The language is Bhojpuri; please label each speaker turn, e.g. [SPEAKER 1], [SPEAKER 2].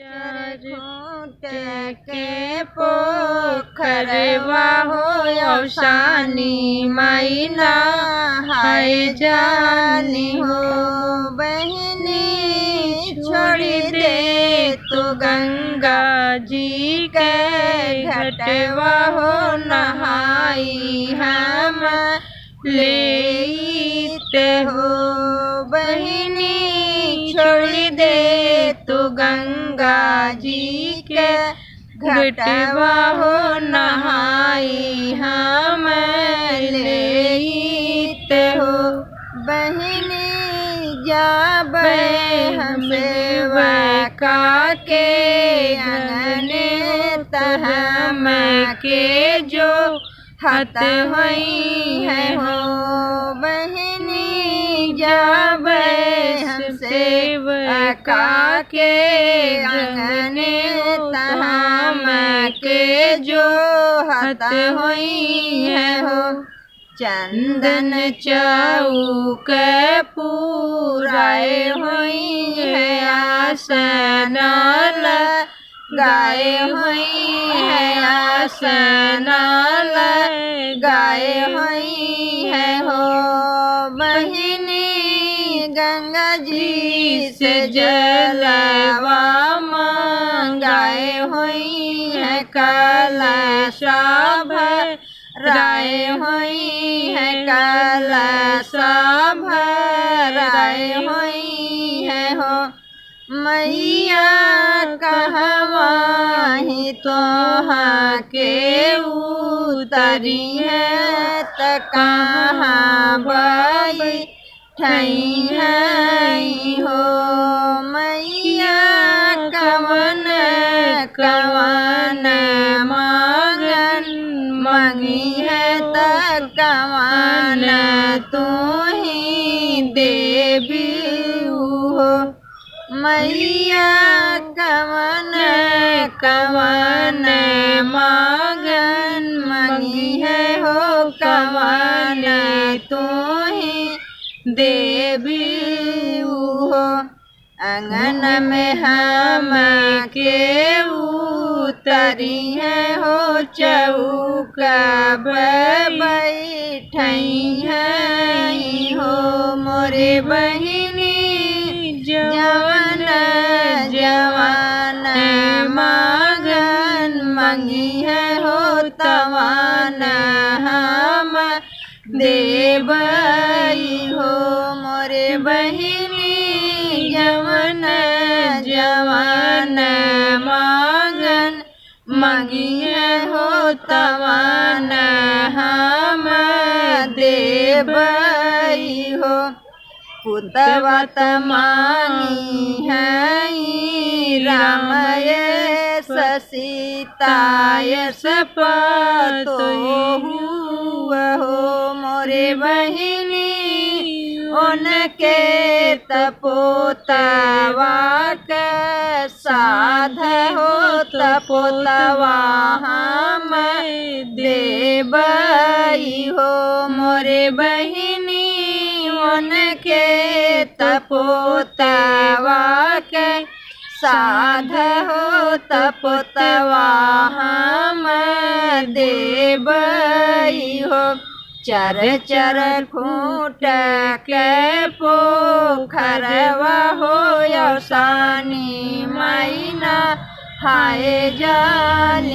[SPEAKER 1] खूंट के पोखरवा हो अवसानी माई नहाय जानी हो बहिनी छोड़ी दे तो गंगा जी के घटवा हो नहाई हम लेते हो बहिनी छोड़ी दे तो गंगा जी के घटवा हो नहाई हम लेते हो बहिनी जाबे हम सेवका के अंगने तहम के जो हत हुई है हो बहिनी जाबे हम सेवका के अंगने तहम के जो हत हुई है हो चंदन चौक पूराए हुई है आसन गाए हुई है आसन गाए हुई है हो बहिनी गंगा जी से जलवा मंगाए हुई है कलश भराए हुई है कलश भराए हुई है हो मैया कहवा ही तोहाँ के उतरी है त कहाँ बैठई है हो मैया कवन कवन मगन मंगी है त कवन तू ही देवी हो मैया कवन कवन मगन मंगी है हो कवन तू ही देवी हो अंगन में हम के उतरी है हो चौका बैठई है हो मोरे बहिनी जवन जवन मगन मंगी है हो तवन हम देवई हो मोरे बहिनी जवन जवन मगन मंगी है हो तवन हम देवई हो पुतवा मांगी है रामय सीताय सपतो हुआ हो मोरे बहिनी उनके तपोतवा के साध हो तपोतवा हम देवई हो मोरे बहिनी उनके तपोतवा के साध हो तपोतवा हम देवई हो चर चर खूंट के पोखरवा हो अवसानी माई नहाय जानी